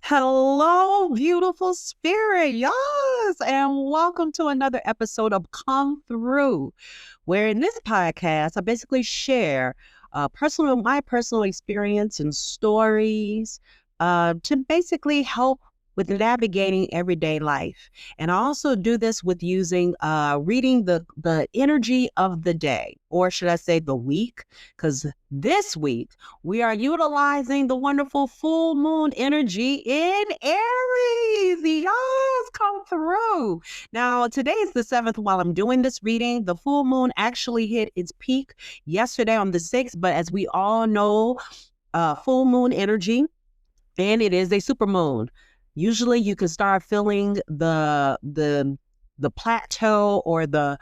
Hello, beautiful spirit. Yes, and welcome to another episode of Come Through, where in this podcast, I basically share my personal experience and stories to basically help with navigating everyday life. And I also do this with using reading the energy of the day, or should I say the week? Because this week we are utilizing the wonderful full moon energy in Aries. Yes, come through. Now, today is the 7th while I'm doing this reading. The full moon actually hit its peak yesterday on the 6th, but as we all know, full moon energy, and it is a super moon. Usually you can start feeling the plateau or the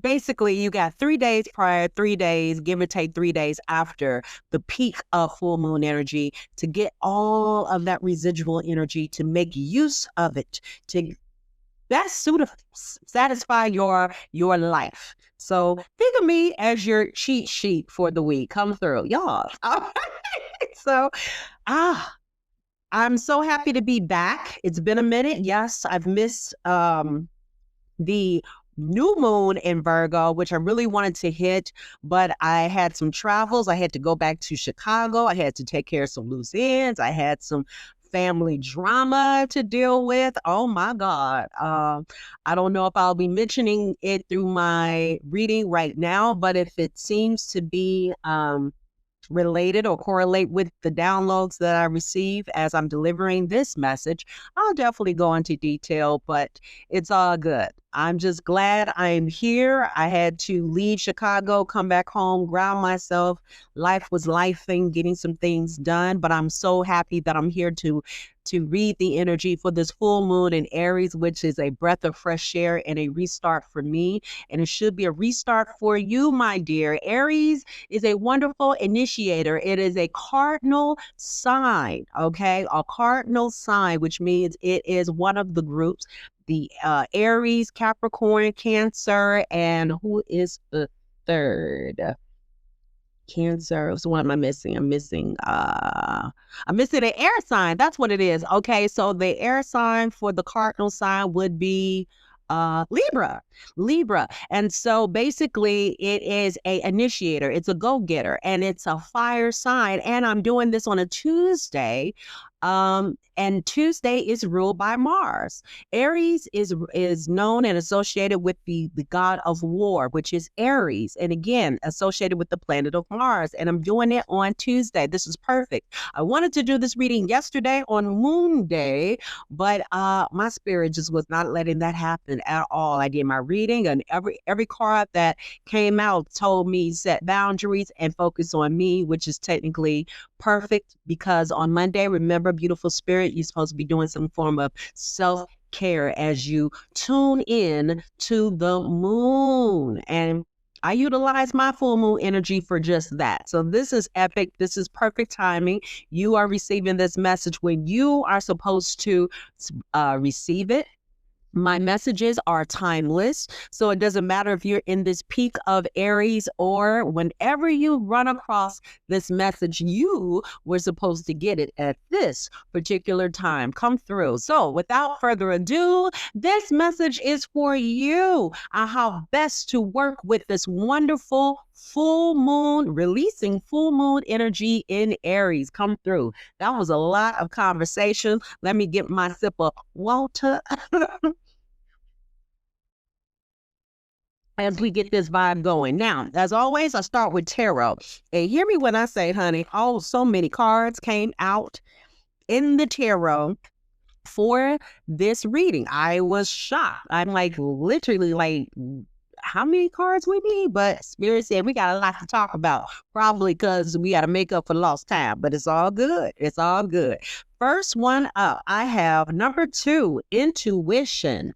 basically you got 3 days prior, 3 days, give or take 3 days after the peak of full moon energy to get all of that residual energy to make use of it to best satisfy your life. So think of me as your cheat sheet for the week. Come through, y'all. All right. So ah I'm so happy to be back. It's been a minute. Yes, I've missed the new moon in Virgo, which I really wanted to hit, but I had some travels. I had to go back to Chicago. I had to take care of some loose ends. I had some family drama to deal with. Oh my God. I don't know if I'll be mentioning it through my reading right now, but if it seems to be related or correlate with the downloads that I receive as I'm delivering this message, I'll definitely go into detail, but it's all good. I'm just glad I'm here. I had to leave Chicago, come back home, ground myself. Life was lifing, getting some things done, but I'm so happy that I'm here to read the energy for this full moon in Aries, which is a breath of fresh air and a restart for me. And it should be a restart for you, my dear. Aries is a wonderful initiator. It is a cardinal sign, okay? A cardinal sign, which means it is one of the groups, the Aries, Capricorn, Cancer, and who is the third? Cancer. So what am I missing? I'm missing an air sign. That's what it is. Okay, so the air sign for the cardinal sign would be Libra. Libra. And so basically it is a initiator, it's a go-getter, and it's a fire sign. And I'm doing this on a Tuesday. And Tuesday is ruled by Mars. Aries is known and associated with the god of war, which is Aries, and again associated with the planet of Mars. And I'm doing it on Tuesday. This is perfect. I wanted to do this reading yesterday on Moon Day, but my spirit just was not letting that happen at all. I did my reading, and every card that came out told me set boundaries and focus on me, which is technically perfect because on Monday, remember, beautiful spirit, you're supposed to be doing some form of self-care as you tune in to the moon. And I utilize my full moon energy for just that. So this is epic. This is perfect timing. You are receiving this message when you are supposed to receive it. My messages are timeless, so it doesn't matter if you're in this peak of Aries or whenever you run across this message, you were supposed to get it at this particular time. Come through. So without further ado, this message is for you on how best to work with this wonderful full moon, releasing full moon energy in Aries. Come through. That was a lot of conversation. Let me get my sip of water. As we get this vibe going. Now, as always, I start with tarot. And hear me when I say, honey, oh, so many cards came out in the tarot for this reading. I was shocked. I'm like, literally, like, how many cards we need? But Spirit said we got a lot to talk about, probably because we got to make up for lost time, but it's all good. It's all good. First one up, I have number 2, intuition.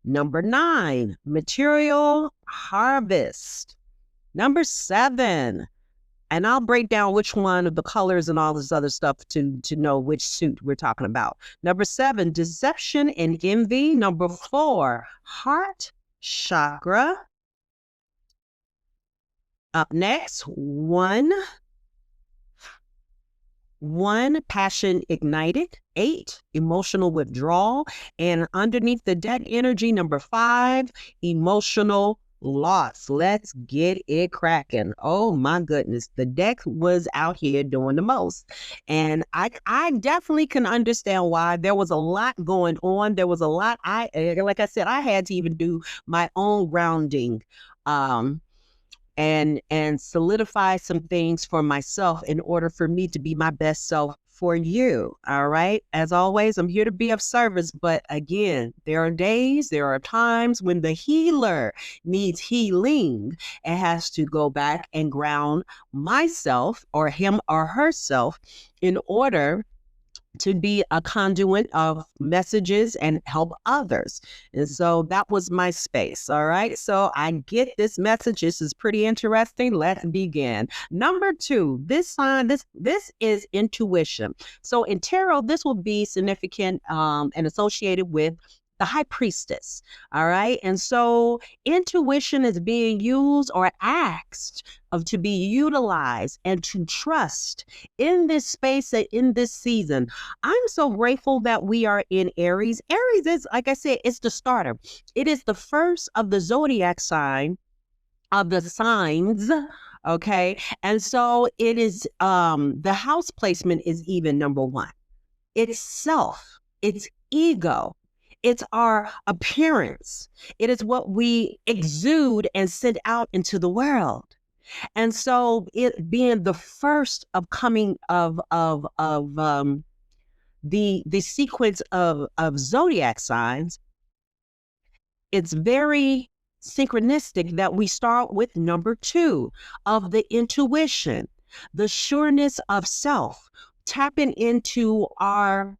Number 9, material harvest. Number 7, and I'll break down which one of the colors and all this other stuff to know which suit we're talking about. Number 7, deception and envy. Number 4, heart chakra. Up next, 1, 1, passion ignited. 8, emotional withdrawal. And underneath the deck energy, number 5, emotional loss. Let's get it cracking. Oh my goodness. The deck was out here doing the most. And I definitely can understand why. There was a lot going on. There was a lot. Like I said, I had to even do my own grounding. And solidify some things for myself in order for me to be my best self for you. All right. As always, I'm here to be of service. But again, there are days, there are times when the healer needs healing and has to go back and ground myself or him or herself in order to be a conduit of messages and help others. And so that was my space. All right. So I get this message. This is pretty interesting. Let's begin. Number 2, this sign, this is intuition. So in tarot, this will be significant and associated with the high priestess. All right. And so intuition is being used or asked of to be utilized and to trust in this space and in this season. I'm so grateful that we are in Aries. Aries is, like I said, it's the starter. It is the first of the zodiac sign of the signs. Okay. And so it is, the house placement is even number 1. It's self, it's ego. It's our appearance. It is what we exude and send out into the world. And so it being the first of coming of the sequence of zodiac signs, it's very synchronistic that we start with number 2 of the intuition, the sureness of self, tapping into our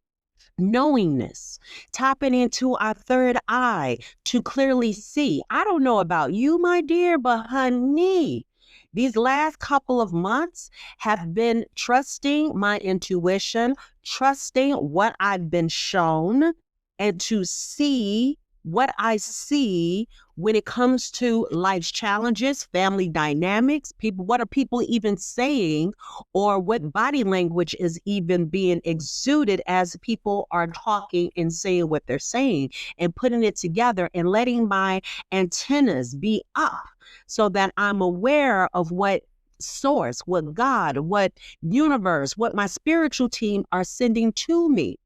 knowingness, tapping into our third eye to clearly see. I don't know about you, my dear, but honey, these last couple of months have been trusting my intuition, trusting what I've been shown, and to see what I see when it comes to life's challenges, family dynamics, people, what are people even saying, or what body language is even being exuded as people are talking and saying what they're saying, and putting it together and letting my antennas be up so that I'm aware of what source, what God, what universe, what my spiritual team are sending to me.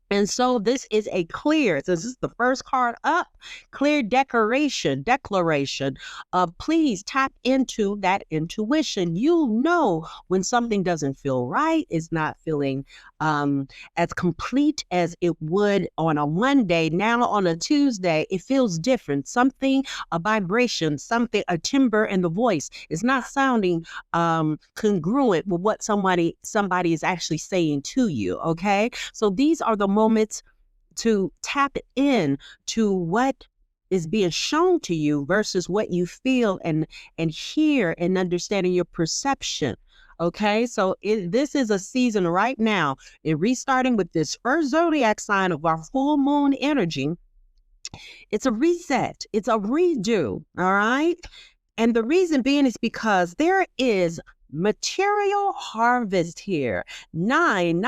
And so this is a clear, so this is the first card up, clear declaration of please tap into that intuition. You know when something doesn't feel right, is not feeling as complete as it would on a Monday. Now on a Tuesday, it feels different. Something, a vibration, something, a timbre in the voice is not sounding congruent with what somebody is actually saying to you. Okay. So these are the moments to tap in to what is being shown to you versus what you feel and hear and understanding your perception. Okay, so this is a season right now, in restarting with this first zodiac sign of our full moon energy. It's a reset, it's a redo, all right? And the reason being is because there is material harvest here. Nine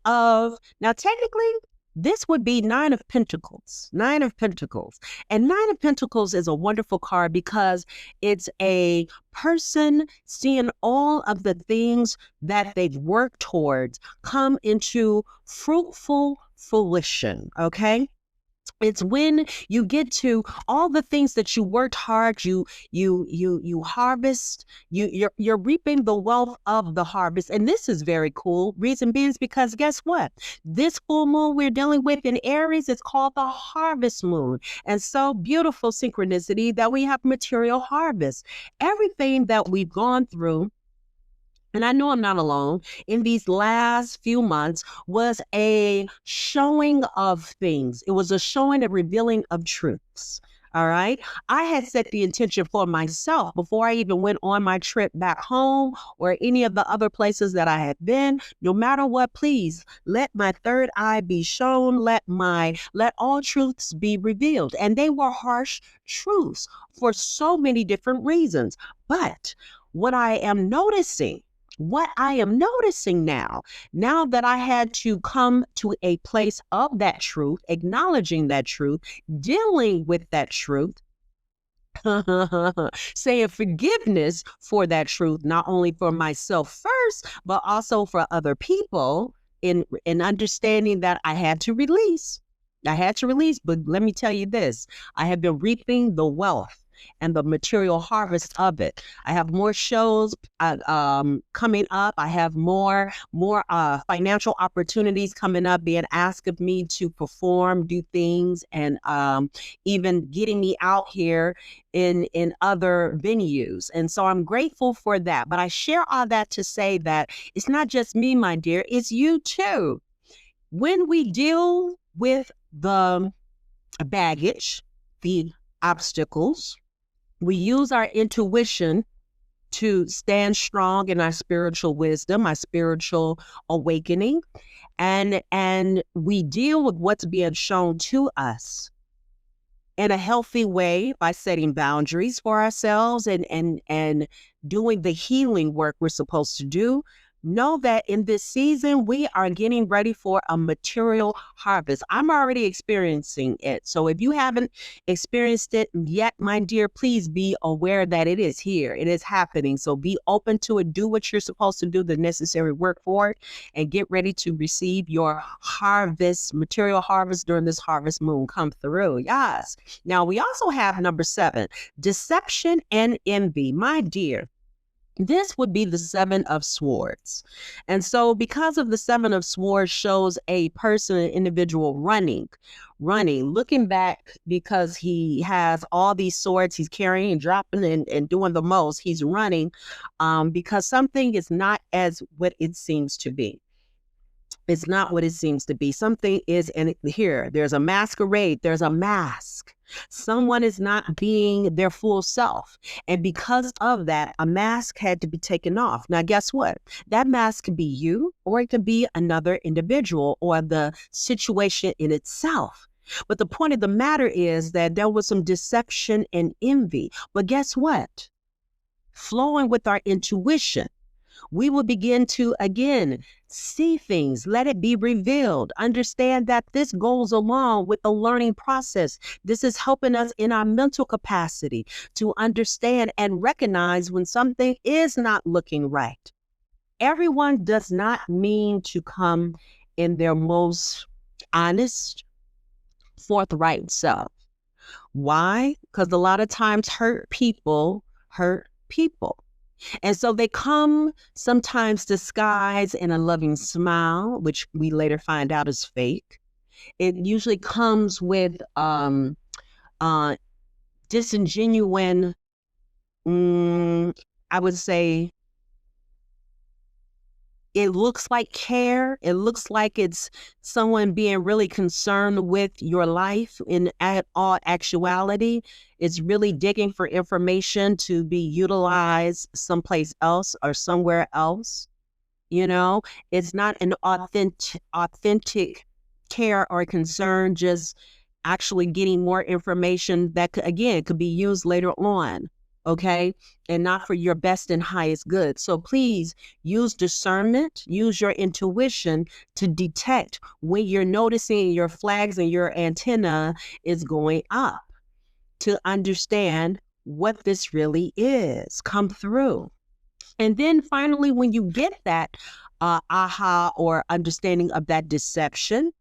of, now technically, this would be 9 of Pentacles, 9 of Pentacles. And 9 of Pentacles is a wonderful card because it's a person seeing all of the things that they've worked towards come into fruitful fruition, okay? It's when you get to all the things that you worked hard, you harvest, you're reaping the wealth of the harvest. And this is very cool. Reason being is because guess what? This full moon we're dealing with in Aries is called the harvest moon. And so beautiful synchronicity that we have material harvest. Everything that we've gone through, and I know I'm not alone, in these last few months was a showing of things. It was a showing and revealing of truths. All right. I had set the intention for myself before I even went on my trip back home or any of the other places that I had been. No matter what, please let my third eye be shown. Let all truths be revealed. And they were harsh truths for so many different reasons. But what I am noticing what I am noticing now that I had to come to a place of that truth, acknowledging that truth, dealing with that truth, saying forgiveness for that truth, not only for myself first, but also for other people, in understanding that I had to release. But let me tell you this, I have been reaping the wealth and the material harvest of it. I have more shows coming up. I have more financial opportunities coming up, being asked of me to perform, do things, and even getting me out here in other venues. And so I'm grateful for that. But I share all that to say that it's not just me, my dear, it's you too. When we deal with the baggage, the obstacles, we use our intuition to stand strong in our spiritual wisdom, our spiritual awakening, and we deal with what's being shown to us in a healthy way by setting boundaries for ourselves and doing the healing work we're supposed to do. Know that in this season, we are getting ready for a material harvest. I'm already experiencing it. So if you haven't experienced it yet, my dear, please be aware that it is here. It is happening. So be open to it. Do what you're supposed to do, the necessary work for it, and get ready to receive your harvest, material harvest during this harvest moon. Come through. Yes. Now, we also have number 7, deception and envy. My dear, this would be the 7 of Swords. And so because of the 7 of Swords shows a person, an individual running, looking back because he has all these swords he's carrying and dropping and doing the most. He's running because something is not as what it seems to be. It's not what it seems to be. Something is in here. There's a masquerade. There's a mask. Someone is not being their full self. And because of that, a mask had to be taken off. Now, guess what? That mask could be you, or it could be another individual or the situation in itself. But the point of the matter is that there was some deception and envy. But guess what? Flowing with our intuition, we will begin to, again, see things, let it be revealed. Understand that this goes along with the learning process. This is helping us in our mental capacity to understand and recognize when something is not looking right. Everyone does not mean to come in their most honest, forthright self. Why? Because a lot of times hurt people hurt people. And so they come sometimes disguised in a loving smile, which we later find out is fake. It usually comes with disingenuine, I would say, it looks like care. It looks like it's someone being really concerned with your life. In all actuality, it's really digging for information to be utilized someplace else or somewhere else. You know, it's not an authentic care or concern, just actually getting more information that could, again, could be used later on. Okay. And not for your best and highest good. So please use discernment, use your intuition to detect when you're noticing your flags and your antenna is going up, to understand what this really is. Come through. And then finally, when you get that aha or understanding of that deception,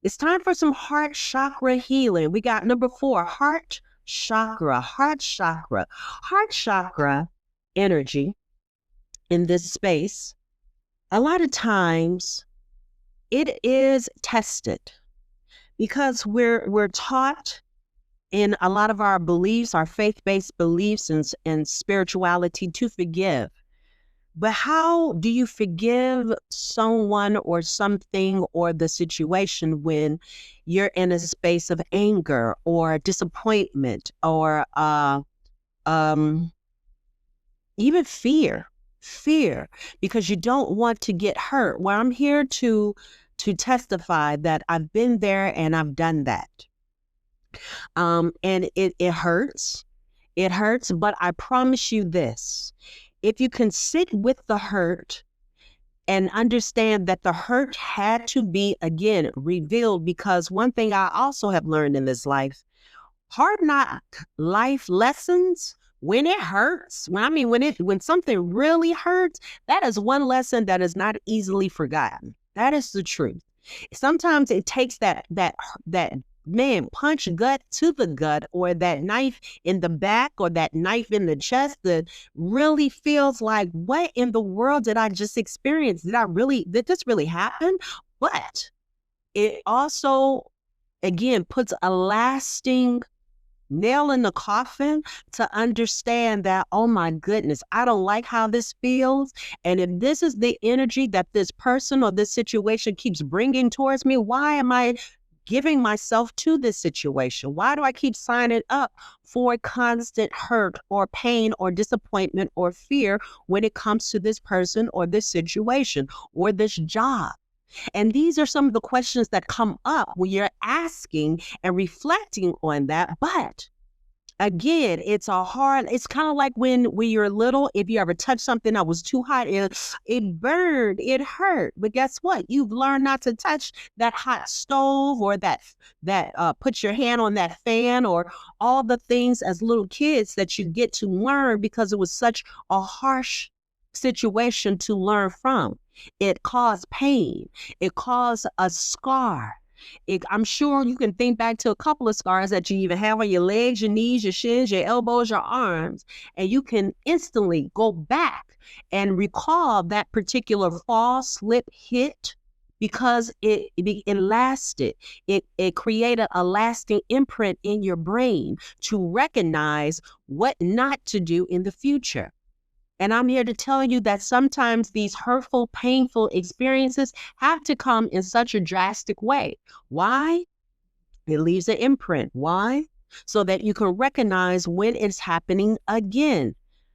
it's time for some heart chakra healing. We got number 4, heart chakra. Heart chakra energy in this space. A lot of times it is tested because we're taught in a lot of our beliefs, our faith-based beliefs and spirituality, to forgive. But how do you forgive someone or something or the situation when you're in a space of anger or disappointment or even fear, because you don't want to get hurt? Well, I'm here to testify that I've been there and I've done that. And it hurts. It hurts, but I promise you this. if you can sit with the hurt and understand that the hurt had to be, again, revealed, because one thing I also have learned in this life, hard knock life lessons, when it hurts, when something really hurts, that is one lesson that is not easily forgotten. That is the truth. Sometimes it takes that man punch gut to the gut, or that knife in the back, or that knife in the chest, that really feels like, what in the world did I just experience? Did this really happen? But it also, again, puts a lasting nail in the coffin to understand that, oh my goodness, I don't like how this feels. And if this is the energy that this person or this situation keeps bringing towards me, why am I giving myself to this situation? Why do I keep signing up for constant hurt or pain or disappointment or fear when it comes to this person or this situation or this job? And these are some of the questions that come up when you're asking and reflecting on that. But again, it's kind of like when you're little, if you ever touch something that was too hot, it burned, it hurt. But guess what? You've learned not to touch that hot stove, or put your hand on that fan, or all the things as little kids that you get to learn because it was such a harsh situation to learn from. It caused pain. It caused a scar. I'm sure you can think back to a couple of scars that you even have on your legs, your knees, your shins, your elbows, your arms, and you can instantly go back and recall that particular fall, slip, hit, because it lasted. It created a lasting imprint in your brain to recognize what not to do in the future. And I'm here to tell you that sometimes these hurtful, painful experiences have to come in such a drastic way. Why? It leaves an imprint. Why? So that you can recognize when it's happening again,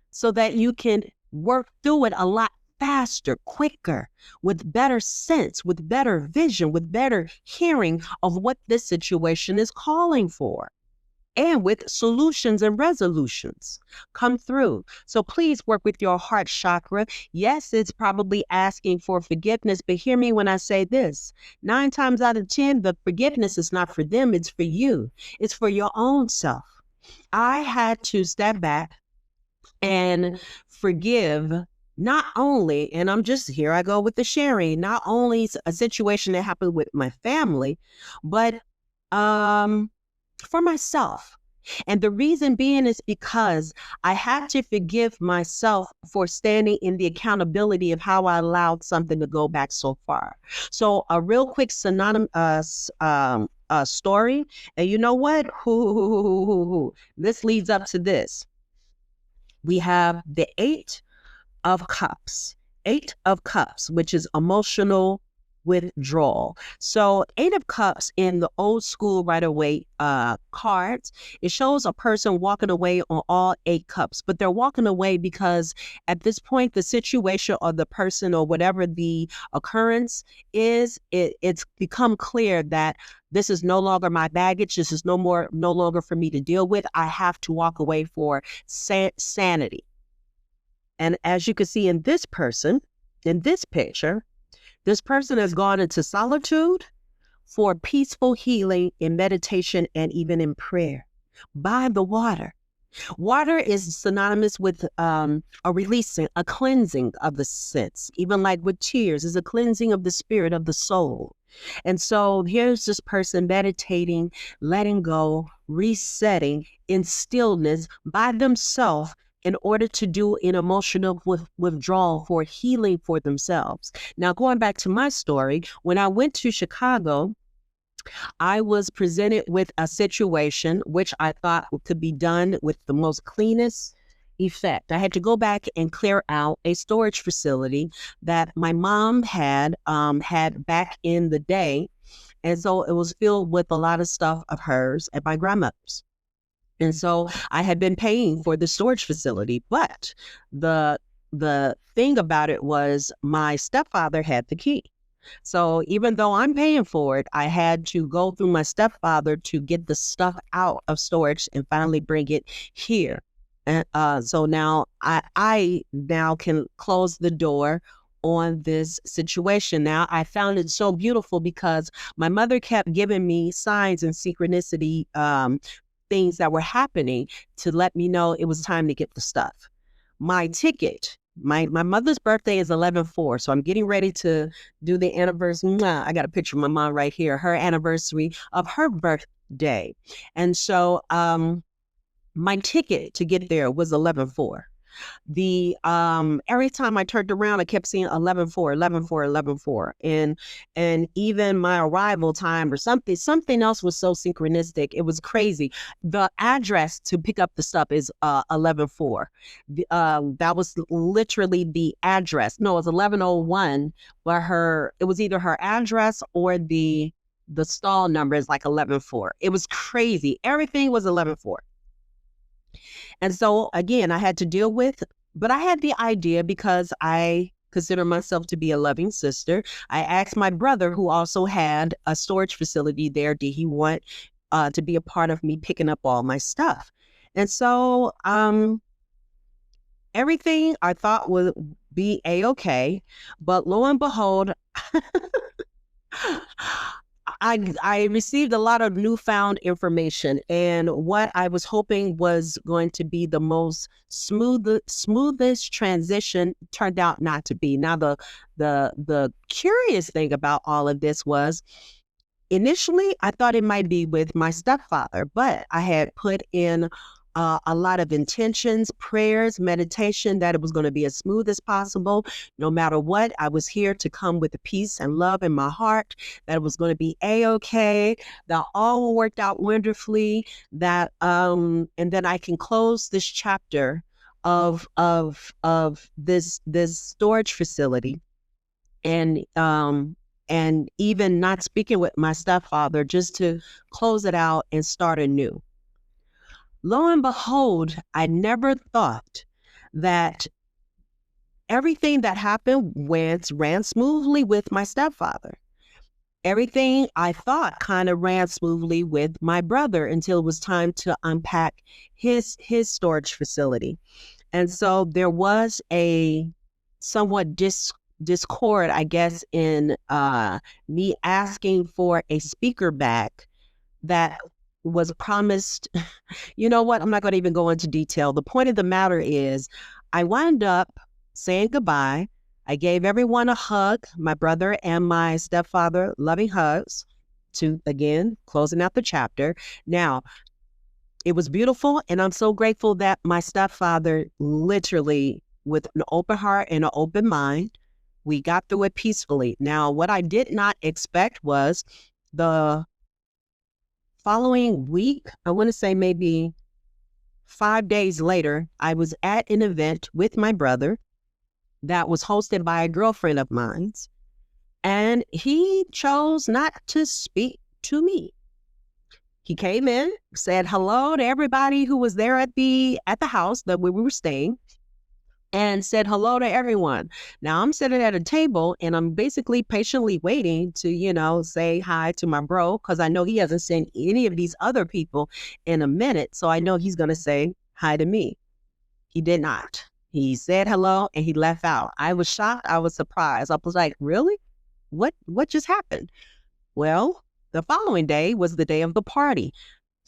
so that you can work through it a lot faster, quicker, with better sense, with better vision, with better hearing of what this situation is calling for, and with solutions and resolutions come through. So please work with your heart chakra. Yes, it's probably asking for forgiveness, but hear me when I say this. 9 times out of 10, the forgiveness is not for them, it's for you. It's for your own self. I had to step back and forgive, not only, and here I go with the sharing, not only a situation that happened with my family, but for myself. And the reason being is because I had to forgive myself for standing in the accountability of how I allowed something to go back so far. So a real quick synonymous story. And you know what? This leads up to this. We have the 8 of Cups. 8 of Cups, which is emotional withdrawal. So 8 of Cups in the old school Rider-Waite cards, it shows a person walking away on all 8 cups, but they're walking away because at this point, the situation or the person or whatever the occurrence is, it's become clear that this is no longer my baggage. This is no longer for me to deal with. I have to walk away for sanity. And as you can see in this person, in this picture, this person has gone into solitude for peaceful healing in meditation and even in prayer by the water. Water is synonymous with a releasing, a cleansing of the sense, even like with tears, is a cleansing of the spirit, of the soul. And so here's this person meditating, letting go, resetting in stillness by themselves, in order to do an emotional withdrawal for healing for themselves. Now, going back to my story, when I went to Chicago, I was presented with a situation which I thought could be done with the most cleanest effect. I had to go back and clear out a storage facility that my mom had back in the day. And so it was filled with a lot of stuff of hers and my grandmother's. And so I had been paying for the storage facility, but the thing about it was my stepfather had the key. So even though I'm paying for it, I had to go through my stepfather to get the stuff out of storage and finally bring it here. And so now I now can close the door on this situation. Now I found it so beautiful because my mother kept giving me signs and synchronicity things that were happening to let me know it was time to get the stuff. My ticket, my mother's birthday is 11/4, so I'm getting ready to do the anniversary. Mwah, I got a picture of my mom right here, her anniversary of her birthday. And so my ticket to get there was 11/4. The every time I turned around, I kept seeing 11/4, 11/4, 11/4. And even my arrival time or something else was so synchronistic. It was crazy. The address to pick up the stuff is 11/4. That was literally the address. No, it was 1101, but it was either her address or the stall number is like 11/4. It was crazy. Everything was 11/4. And so again, I had to deal with, but I had the idea because I consider myself to be a loving sister. I asked my brother, who also had a storage facility there, did he want to be a part of me picking up all my stuff? And so everything I thought would be a-okay, but lo and behold, I received a lot of newfound information, and what I was hoping was going to be the most smoothest transition turned out not to be. Now, the curious thing about all of this was initially I thought it might be with my stepfather, but I had put in a lot of intentions, prayers, meditation, that it was going to be as smooth as possible. No matter what, I was here to come with the peace and love in my heart, that it was going to be a-okay, that all worked out wonderfully, that and then I can close this chapter of this storage facility, and even not speaking with my stepfather, just to close it out and start anew. Lo and behold, I never thought that everything that happened ran smoothly with my stepfather. Everything I thought kind of ran smoothly with my brother until it was time to unpack his storage facility. And so there was a somewhat discord, I guess, in me asking for a speaker back that was promised. You know what? I'm not going to even go into detail. The point of the matter is I wound up saying goodbye. I gave everyone a hug, my brother and my stepfather, loving hugs, to, again, closing out the chapter. Now, it was beautiful, and I'm so grateful that my stepfather, literally with an open heart and an open mind, we got through it peacefully. Now, what I did not expect was the following week, I want to say maybe 5 days later, I was at an event with my brother that was hosted by a girlfriend of mine, and he chose not to speak to me. He came in, said hello to everybody who was there at the house that we were staying, and said hello to everyone. Now I'm sitting at a table and I'm basically patiently waiting to, say hi to my bro, because I know he hasn't seen any of these other people in a minute. So I know he's going to say hi to me. He did not. He said hello and he left out. I was shocked. I was surprised. I was like, really? What just happened? Well, the following day was the day of the party.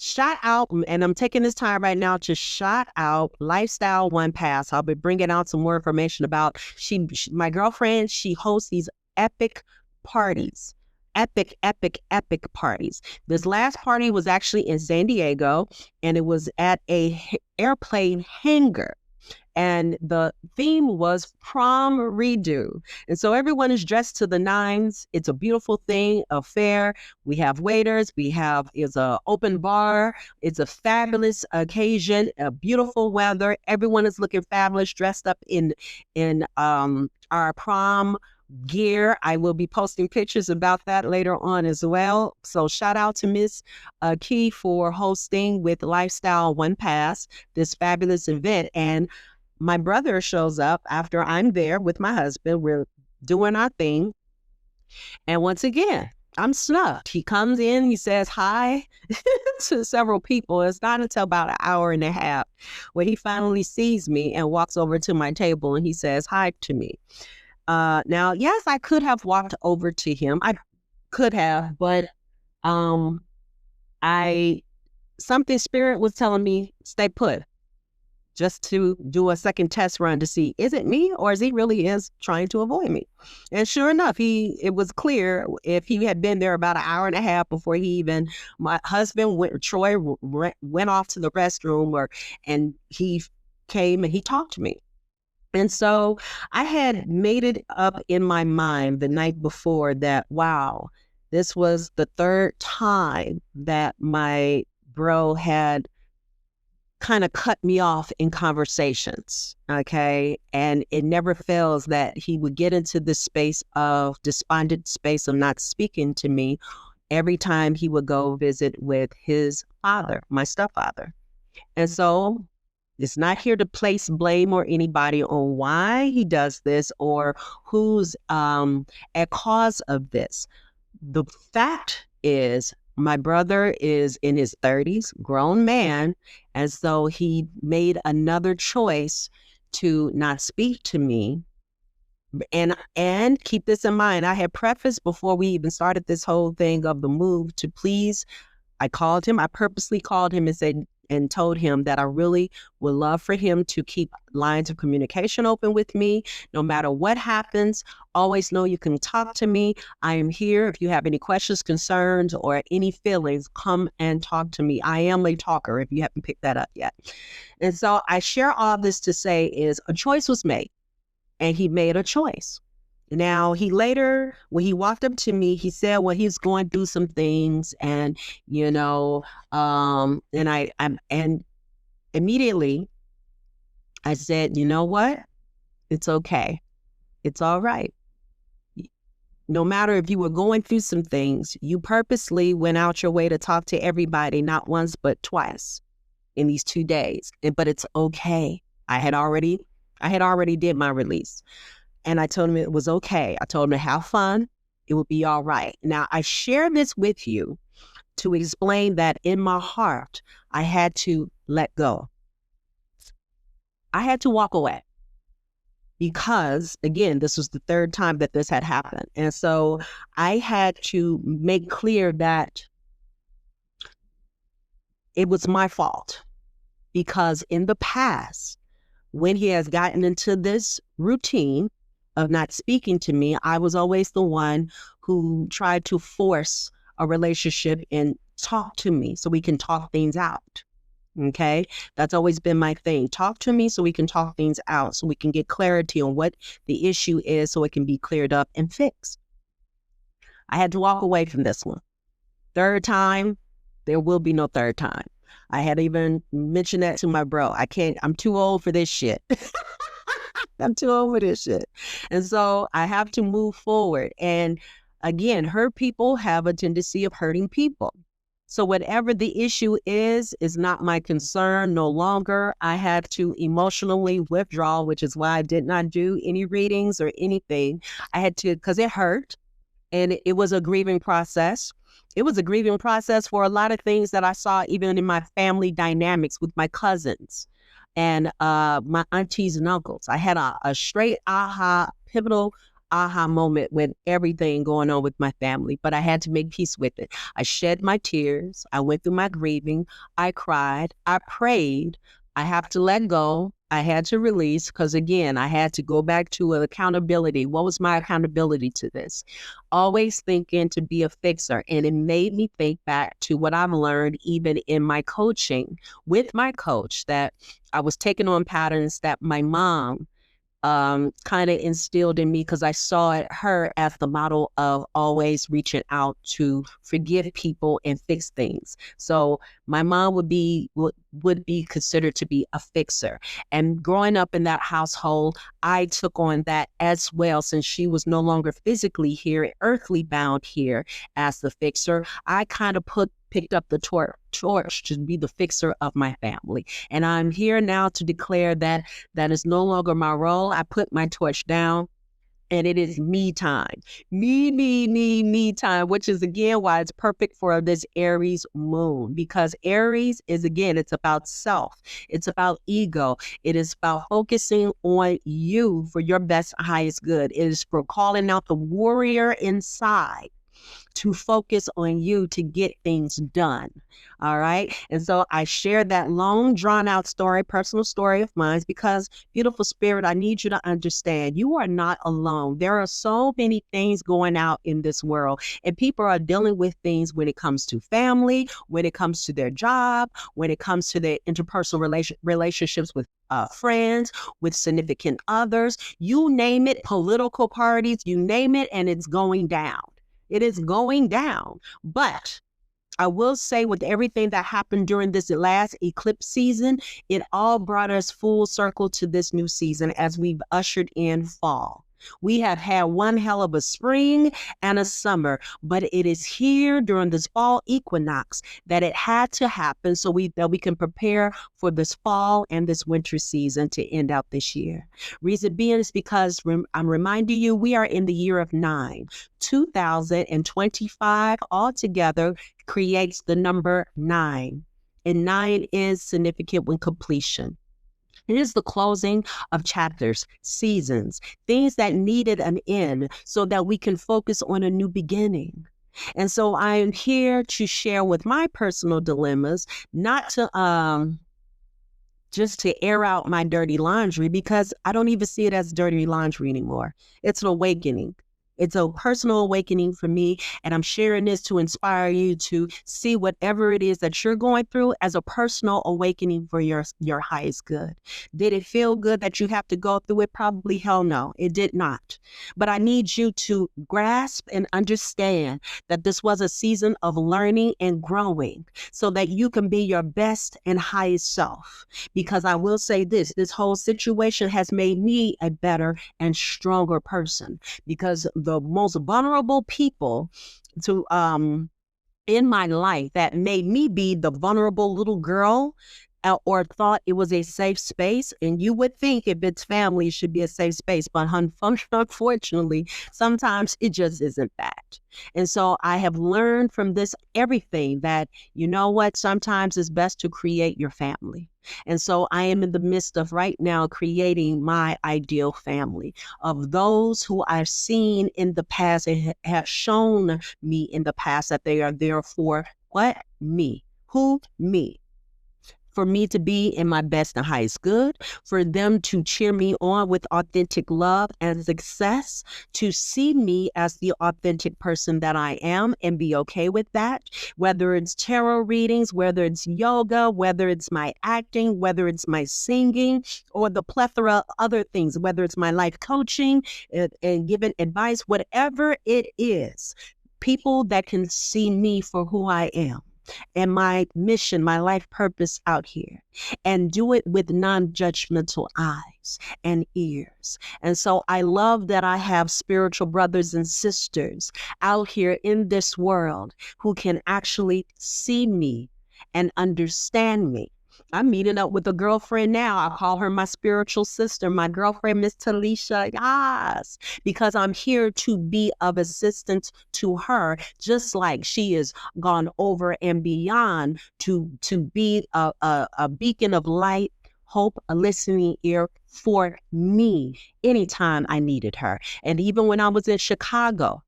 Shout out, and I'm taking this time right now to shout out Lifestyle One Pass. I'll be bringing out some more information about my girlfriend. She hosts these epic parties, epic parties. This last party was actually in San Diego, and it was at a airplane hangar. And the theme was prom redo. And so everyone is dressed to the nines. It's a beautiful thing, a fair. We have waiters. It's an open bar. It's a fabulous occasion, a beautiful weather. Everyone is looking fabulous, dressed up in our prom gear. I will be posting pictures about that later on as well. So shout out to Miss Key for hosting with Lifestyle One Pass this fabulous event. And my brother shows up after I'm there with my husband. We're doing our thing. And once again, I'm snubbed. He comes in, he says hi to several people. It's not until about an hour and a half where he finally sees me and walks over to my table and he says hi to me. Now, yes, I could have walked over to him. I could have, but um, I something spirit was telling me stay put, just to do a second test run to see, is it me or is he really is trying to avoid me? And sure enough, it was clear if he had been there about an hour and a half before my husband Troy went off to the restroom and he came and he talked to me. And so I had made it up in my mind the night before that, wow, this was the third time that my bro had kind of cut me off in conversations. Okay. And it never fails that he would get into this despondent space of not speaking to me every time he would go visit with his father, my stepfather. And so it's not here to place blame or anybody on why he does this or who's at cause of this. The fact is, my brother is in his 30s, grown man, and so he made another choice to not speak to me. And keep this in mind, I had prefaced before we even started this whole thing of the move to please. I purposely called him and told him that I really would love for him to keep lines of communication open with me. No matter what happens, always know you can talk to me. I am here. If you have any questions, concerns, or any feelings, come and talk to me. I am a talker, if you haven't picked that up yet. And so I share all this to say is a choice was made, and he made a choice. Now, he later, when he walked up to me, he said, well, he's going through some things and, and immediately I said, you know what? It's okay. It's all right. No matter if you were going through some things, you purposely went out your way to talk to everybody, not once, but twice in these 2 days. But it's okay. I had already did my release. And I told him it was okay. I told him to have fun. It would be all right. Now, I share this with you to explain that in my heart, I had to let go. I had to walk away because, again, this was the third time that this had happened. And so I had to make clear that it was my fault because in the past, when he has gotten into this routine of not speaking to me, I was always the one who tried to force a relationship and talk to me so we can talk things out. Okay. That's always been my thing. Talk to me so we can talk things out, so we can get clarity on what the issue is so it can be cleared up and fixed. I had to walk away from this one. Third time, there will be no third time. I had even mentioned that to my bro. I'm too old for this shit. I'm too old for this shit. And so I have to move forward. And again, hurt people have a tendency of hurting people. So whatever the issue is not my concern no longer. I had to emotionally withdraw, which is why I did not do any readings or anything. I had to, because it hurt. And it was a grieving process. It was a grieving process for a lot of things that I saw even in my family dynamics with my cousins and my aunties and uncles. I had a straight pivotal aha moment with everything going on with my family, but I had to make peace with it. I shed my tears. I went through my grieving. I cried. I prayed. I have to let go. I had to release because, again, I had to go back to accountability. What was my accountability to this? Always thinking to be a fixer. And it made me think back to what I've learned even in my coaching with my coach, that I was taking on patterns that my mom kind of instilled in me because I saw her as the model of always reaching out to forgive people and fix things. So my mom would be considered to be a fixer. And growing up in that household, I took on that as well. Since she was no longer physically here, earthly bound here as the fixer, I kind of picked up the torch to be the fixer of my family. And I'm here now to declare that that is no longer my role. I put my torch down And it is me time. Me time, which is again why it's perfect for this Aries moon. Because Aries is, again, it's about self, it's about ego, it is about focusing on you for your best, highest good. It is for calling out the warrior inside to focus on you to get things done. All right. And so I shared that long, drawn out story, personal story of mine, because, beautiful spirit, I need you to understand you are not alone. There are so many things going out in this world, and people are dealing with things when it comes to family, when it comes to their job, when it comes to their interpersonal relationships with friends, with significant others, you name it, political parties, you name it, and it's going down. It is going down. But I will say, with everything that happened during this last eclipse season, it all brought us full circle to this new season as we've ushered in fall. We have had one hell of a spring and a summer, but it is here during this fall equinox that it had to happen so that we can prepare for this fall and this winter season to end out this year. Reason being is because I'm reminding you, we are in the year of 9. 2025 altogether creates the number 9. And 9 is significant when completion. It is the closing of chapters, seasons, things that needed an end so that we can focus on a new beginning. And so I am here to share with my personal dilemmas, not to just to air out my dirty laundry, because I don't even see it as dirty laundry anymore. It's an awakening. It's a personal awakening for me, and I'm sharing this to inspire you to see whatever it is that you're going through as a personal awakening for your highest good. Did it feel good that you have to go through it? Probably hell no, it did not. But I need you to grasp and understand that this was a season of learning and growing so that you can be your best and highest self. Because I will say this whole situation has made me a better and stronger person, because the most vulnerable people to in my life that made me be the vulnerable little girl, or thought it was a safe space. And you would think if it's family, it should be a safe space. But unfortunately, sometimes it just isn't that. And so I have learned from this everything that, you know what, sometimes it's best to create your family. And so I am in the midst of right now creating my ideal family of those who I've seen in the past and have shown me in the past that they are there for what? Me. Who? Me. For me to be in my best and highest good, for them to cheer me on with authentic love and success, to see me as the authentic person that I am and be okay with that, whether it's tarot readings, whether it's yoga, whether it's my acting, whether it's my singing, or the plethora of other things, whether it's my life coaching and giving advice, whatever it is, people that can see me for who I am and my mission, my life purpose out here, and do it with non-judgmental eyes and ears. And so I love that I have spiritual brothers and sisters out here in this world who can actually see me and understand me. I'm meeting up with a girlfriend now. I call her my spiritual sister, my girlfriend, Miss Talisha. Yes, because I'm here to be of assistance to her, just like she has gone over and beyond to be a beacon of light, hope, a listening ear for me anytime I needed her. And even when I was in Chicago,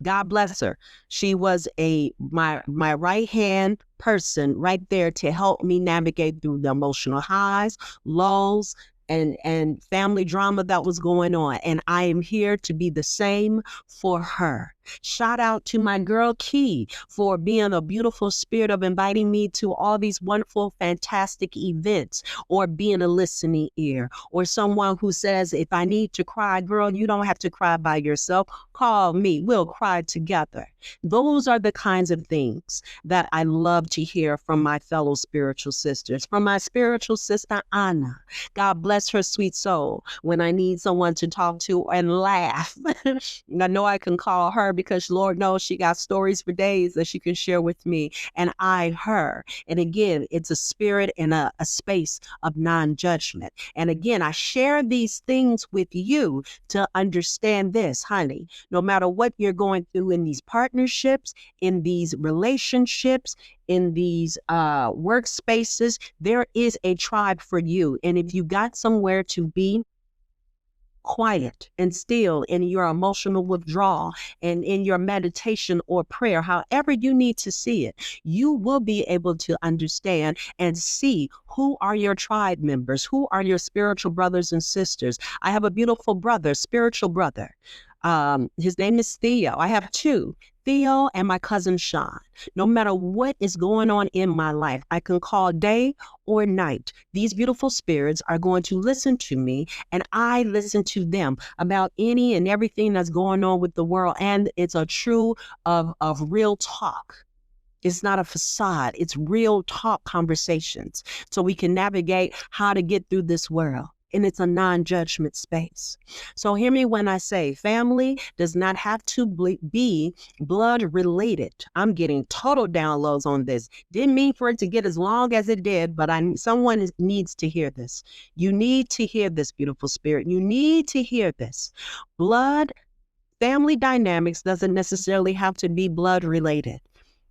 God bless her, she was my right hand person right there to help me navigate through the emotional highs, lows, and family drama that was going on. And I am here to be the same for her. Shout out to my girl Key for being a beautiful spirit of inviting me to all these wonderful, fantastic events, or being a listening ear, or someone who says, if I need to cry, girl, you don't have to cry by yourself. Call me. We'll cry together. Those are the kinds of things that I love to hear from my fellow spiritual sisters. From my spiritual sister, Anna. God bless bless her sweet soul when I need someone to talk to and laugh. I know I can call her because Lord knows she got stories for days that she can share with me, and I her. And again, it's a spirit and a space of non-judgment. And again, I share these things with you to understand this, honey. No matter what you're going through in these partnerships, in these relationships, in these workspaces, there is a tribe for you. And if you got somewhere to be quiet and still in your emotional withdrawal and in your meditation or prayer, however you need to see it, you will be able to understand and see who are your tribe members, who are your spiritual brothers and sisters. I have a beautiful brother, spiritual brother. His name is Theo. I have two, Theo and my cousin Sean. No matter what is going on in my life, I can call day or night. These beautiful spirits are going to listen to me, and I listen to them about any and everything that's going on with the world. And it's a true of real talk. It's not a facade. It's real talk conversations. So we can navigate how to get through this world. And it's a non-judgment space. So hear me when I say family does not have to be blood related. I'm getting total downloads on this. Didn't mean for it to get as long as it did, but someone needs to hear this. You need to hear this, beautiful spirit. You need to hear this. Family dynamics doesn't necessarily have to be blood related.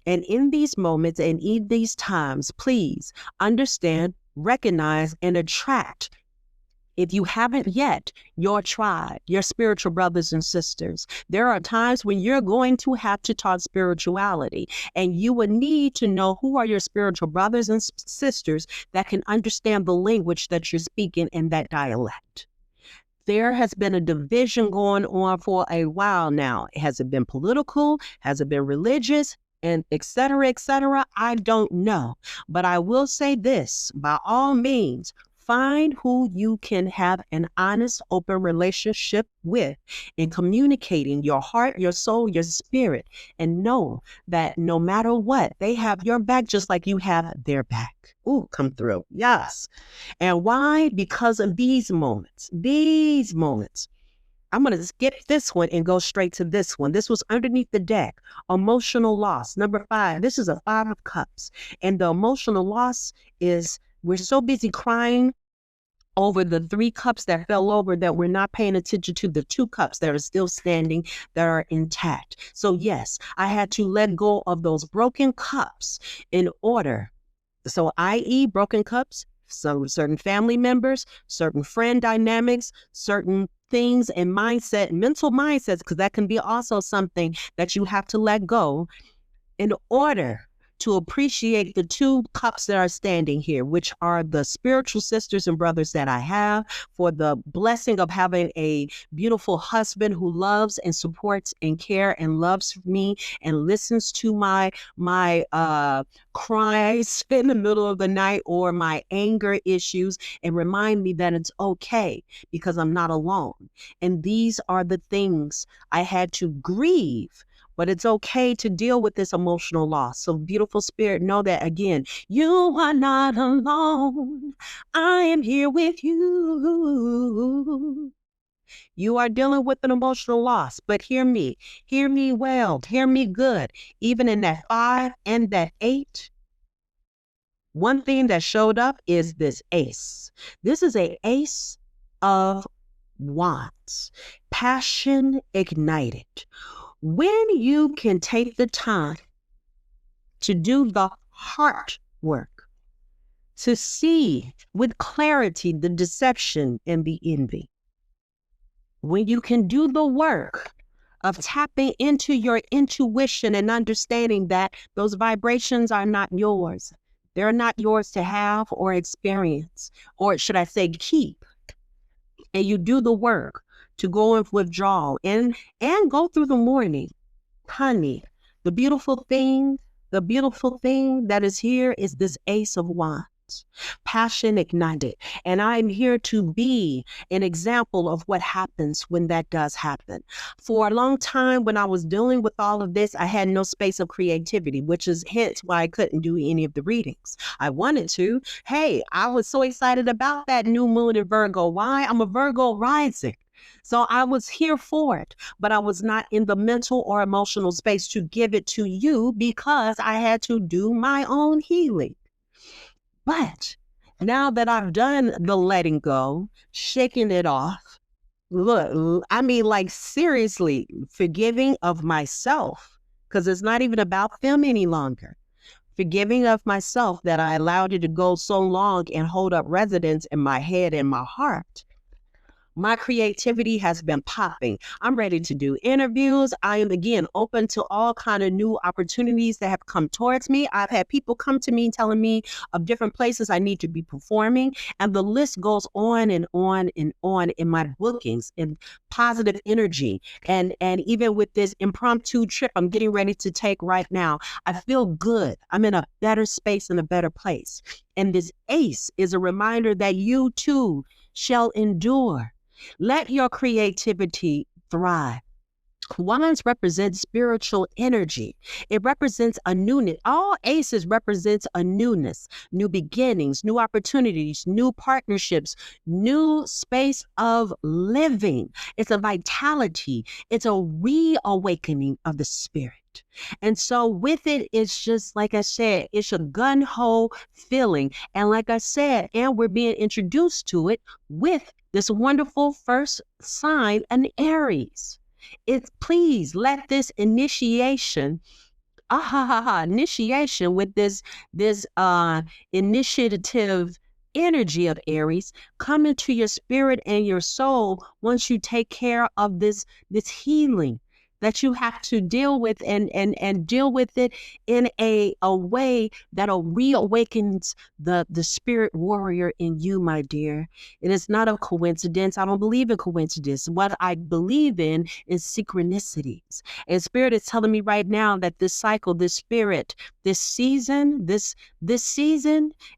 And in these moments and in these times, please understand, recognize, and attract, if you haven't yet, your tribe, your spiritual brothers and sisters. There are times when you're going to have to talk spirituality, and you will need to know who are your spiritual brothers and sisters that can understand the language that you're speaking in that dialect. There has been a division going on for a while now. Has it been political? Has it been religious? And et cetera, I don't know. But I will say this, by all means, find who you can have an honest, open relationship with in communicating your heart, your soul, your spirit, and know that no matter what, they have your back just like you have their back. Ooh, come through. Yes. And why? Because of these moments. These moments. I'm going to skip this one and go straight to this one. This was underneath the deck. Emotional loss. Number 5. This is a 5 of cups. And the emotional loss is we're so busy crying over the 3 cups that fell over that we're not paying attention to the 2 cups that are still standing, that are intact. So yes, I had to let go of those broken cups in order. So i.e. broken cups, so certain family members, certain friend dynamics, certain things and mindset, mental mindsets, because that can be also something that you have to let go in order to appreciate the 2 cups that are standing here, which are the spiritual sisters and brothers that I have, for the blessing of having a beautiful husband who loves and supports and care and loves me and listens to my cries in the middle of the night or my anger issues and remind me that it's okay because I'm not alone. And these are the things I had to grieve. But it's okay to deal with this emotional loss. So beautiful spirit, know that again, you are not alone. I am here with you. You are dealing with an emotional loss, but hear me well, hear me good. Even in that 5 and that 8, one thing that showed up is this ace. This is an ace of wands, passion ignited. When you can take the time to do the heart work, to see with clarity the deception and the envy, when you can do the work of tapping into your intuition and understanding that those vibrations are not yours, they're not yours to have or experience, or should I say keep, and you do the work to go in withdrawal and go through the morning, honey, the beautiful thing that is here is this ace of wands. passion ignited. And I'm here to be an example of what happens when that does happen. For a long time, when I was dealing with all of this, I had no space of creativity, which is hence why I couldn't do any of the readings. I wanted to. Hey, I was so excited about that new moon in Virgo. Why? I'm a Virgo rising. So I was here for it, but I was not in the mental or emotional space to give it to you because I had to do my own healing. But now that I've done the letting go, shaking it off, look, I mean, like seriously, forgiving of myself, because it's not even about them any longer. Forgiving of myself that I allowed it to go so long and hold up residence in my head and my heart. My creativity has been popping. I'm ready to do interviews. I am again open to all kind of new opportunities that have come towards me. I've had people come to me telling me of different places I need to be performing. And the list goes on and on and on in my bookings and positive energy. And even with this impromptu trip I'm getting ready to take right now, I feel good. I'm in a better space and a better place. And this ace is a reminder that you too shall endure. Let your creativity thrive. Wands represents spiritual energy. It represents a newness. All aces represents a newness, new beginnings, new opportunities, new partnerships, new space of living. It's a vitality. It's a reawakening of the spirit. And so with it, it's just, like I said, it's a gun-ho feeling. And like I said, and we're being introduced to it with this wonderful first sign, an Aries. It's please let this initiation, initiation with this initiative energy of Aries come into your spirit and your soul once you take care of this healing that you have to deal with and deal with it in a way that'll reawakens the spirit warrior in you, my dear. It is not a coincidence. I don't believe in coincidence. What I believe in is synchronicities. And spirit is telling me right now that this cycle, this spirit, this season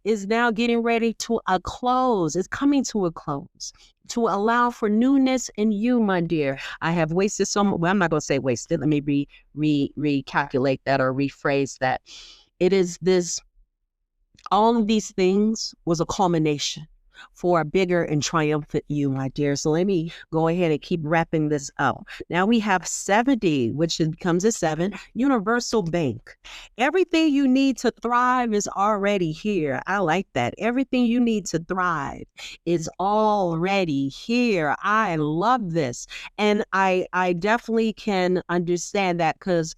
is now getting ready to a close. It's coming to a close, to allow for newness in you, my dear. I have wasted well, I'm not going to say wasted. Let me recalculate that or rephrase that. It is this, all of these things was a culmination for a bigger and triumphant you, my dear. So let me go ahead and keep wrapping this up. Now we have 70, which becomes a 7, universal bank. Everything you need to thrive is already here. I like that. Everything you need to thrive is already here. I love this. And I definitely can understand that, because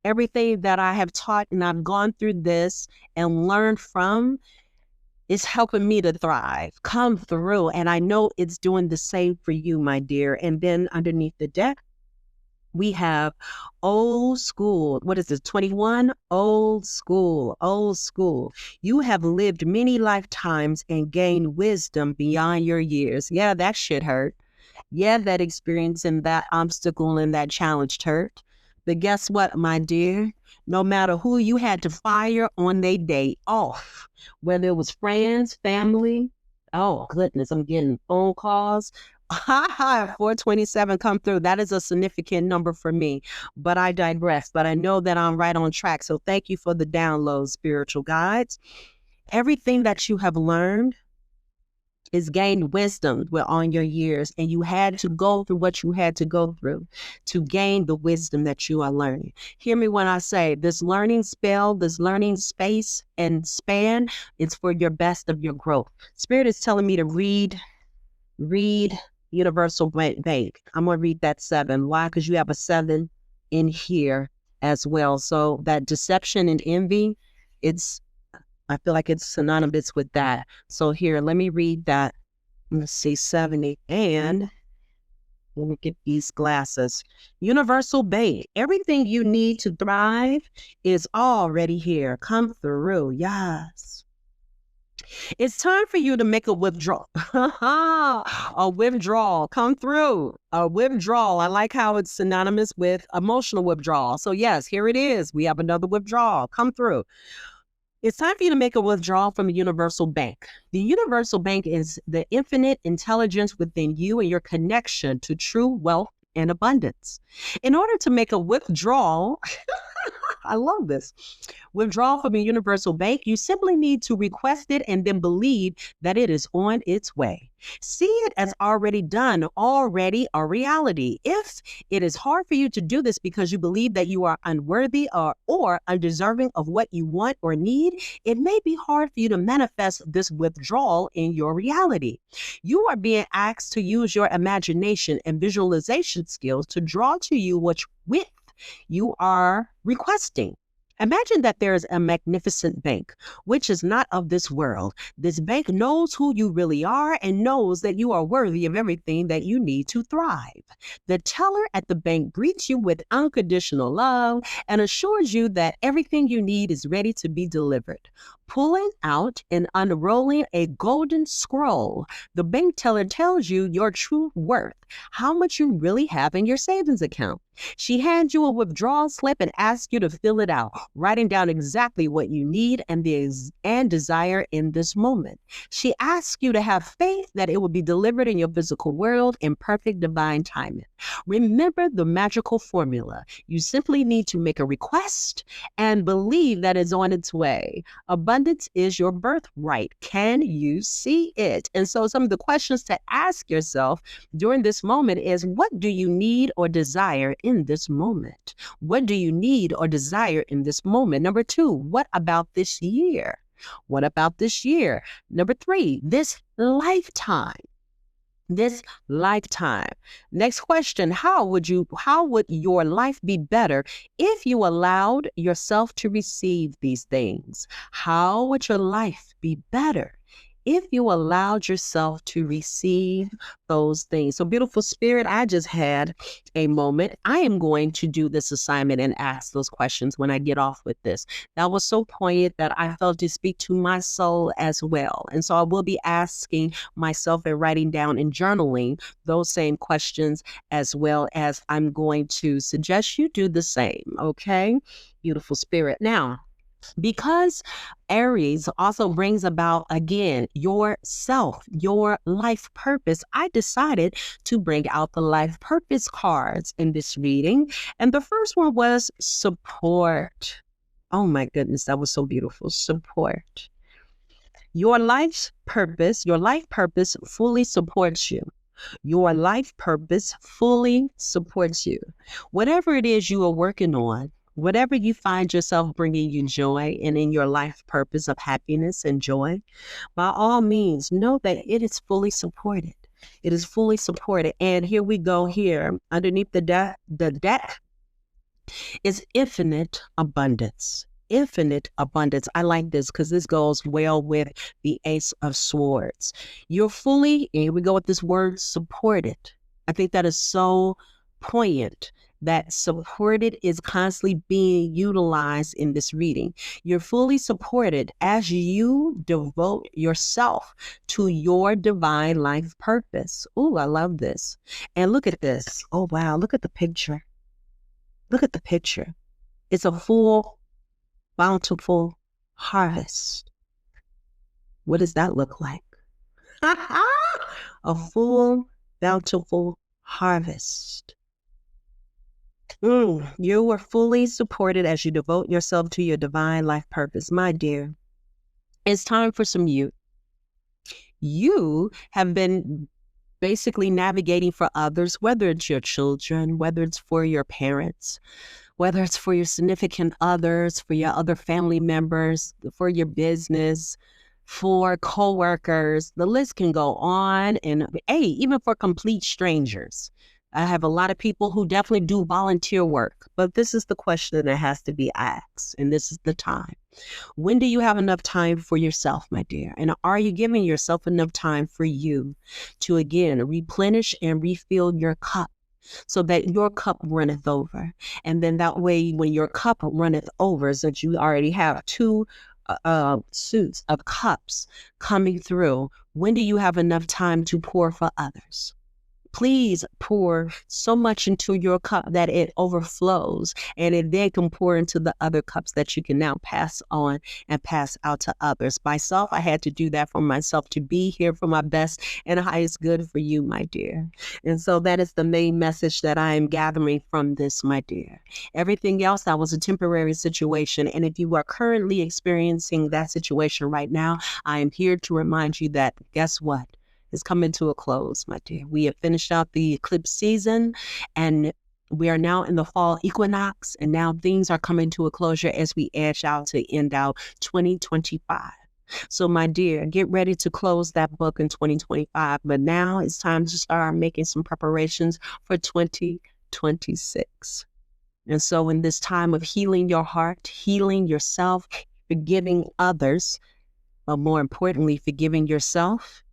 everything that I have taught and I've gone through this and learned from is helping me to thrive, come through. And I know it's doing the same for you, my dear. And then underneath the deck, we have old school. What is this? 21? Old school. Old school. You have lived many lifetimes and gained wisdom beyond your years. Yeah, that shit hurt. Yeah, that experience and that obstacle and that challenge hurt. But guess what, my dear? No matter who you had to fire on their day off, whether it was friends, family, oh goodness, I'm getting phone calls. 427 come through. That is a significant number for me, but I digress. But I know that I'm right on track. So thank you for the download, spiritual guides. Everything that you have learned is gained wisdom on your years, and you had to go through what you had to go through to gain the wisdom that you are learning. Hear me when I say this learning spell, this learning space and span, it's for your best of your growth. Spirit is telling me to read Universal Bank. I'm going to read that 7. Why? Because you have a 7 in here as well. So that deception and envy, I feel like it's synonymous with that. So here, let me read that. Let's see, 70. And let me get these glasses. Universal Bank. Everything you need to thrive is already here. Come through. Yes. It's time for you to make a withdrawal. A withdrawal. Come through. A withdrawal. I like how it's synonymous with emotional withdrawal. So yes, here it is. We have another withdrawal. Come through. It's time for you to make a withdrawal from the universal bank. The universal bank is the infinite intelligence within you and your connection to true wealth and abundance. In order to make a withdrawal, I love this. Withdrawal from a universal bank, you simply need to request it and then believe that it is on its way. See it as already done, already a reality. If it is hard for you to do this because you believe that you are unworthy or undeserving of what you want or need, it may be hard for you to manifest this withdrawal in your reality. You are being asked to use your imagination and visualization skills to draw to you what with you are requesting. Imagine that there is a magnificent bank, which is not of this world. This bank knows who you really are and knows that you are worthy of everything that you need to thrive. The teller at the bank greets you with unconditional love and assures you that everything you need is ready to be delivered. Pulling out and unrolling a golden scroll, the bank teller tells you your true worth, how much you really have in your savings account. She hands you a withdrawal slip and asks you to fill it out, writing down exactly what you need and desire in this moment. She asks you to have faith that it will be delivered in your physical world in perfect divine timing. Remember the magical formula. You simply need to make a request and believe that it's on its way. Abundance is your birthright. Can you see it? And so some of the questions to ask yourself during this moment is, what do you need or desire in this moment? What do you need or desire in this moment? Number 2, what about this year? What about this year? Number 3, this lifetime. This lifetime. Next question, how would your life be better if you allowed yourself to receive these things? How would your life be better if you allowed yourself to receive those things? So beautiful spirit, I just had a moment. I am going to do this assignment and ask those questions when I get off with this. That was so poignant that I felt to speak to my soul as well. And so I will be asking myself and writing down and journaling those same questions, as well as I'm going to suggest you do the same. Okay? Beautiful spirit. Now, because Aries also brings about, again, yourself, your life purpose, I decided to bring out the life purpose cards in this reading. And the first one was support. Oh my goodness, that was so beautiful. Support. Your life purpose fully supports you. Your life purpose fully supports you. Whatever it is you are working on, whatever you find yourself bringing you joy and in your life purpose of happiness and joy, by all means, know that it is fully supported. It is fully supported. And here we go here. Underneath the deck is infinite abundance. Infinite abundance. I like this because this goes well with the Ace of Swords. You're fully, and here we go with this word, supported. I think that is so poignant. That supported is constantly being utilized in this reading. You're fully supported as you devote yourself to your divine life purpose. Ooh, I love this. And look at this. Oh, wow. Look at the picture. Look at the picture. It's a full, bountiful harvest. What does that look like? A full, bountiful harvest. You are fully supported as you devote yourself to your divine life purpose. My dear, it's time for some you. You have been basically navigating for others, whether it's your children, whether it's for your parents, whether it's for your significant others, for your other family members, for your business, for coworkers. The list can go on, and even for complete strangers. I have a lot of people who definitely do volunteer work, but this is the question that has to be asked, and this is the time. When do you have enough time for yourself, my dear? And are you giving yourself enough time for you to, again, replenish and refill your cup so that your cup runneth over? And then that way, when your cup runneth over, since you already have two suits of cups coming through, when do you have enough time to pour for others? Please pour so much into your cup that it overflows, and it then can pour into the other cups that you can now pass on and pass out to others. Myself, I had to do that for myself to be here for my best and highest good for you, my dear. And so that is the main message that I am gathering from this, my dear. Everything else, that was a temporary situation. And if you are currently experiencing that situation right now, I am here to remind you that, guess what? It's coming to a close, my dear. We have finished out the eclipse season, and we are now in the fall equinox, and now things are coming to a closure as we edge out to end out 2025. So, my dear, get ready to close that book in 2025. But now it's time to start making some preparations for 2026. And so, in this time of healing your heart, healing yourself, forgiving others, but more importantly, forgiving yourself,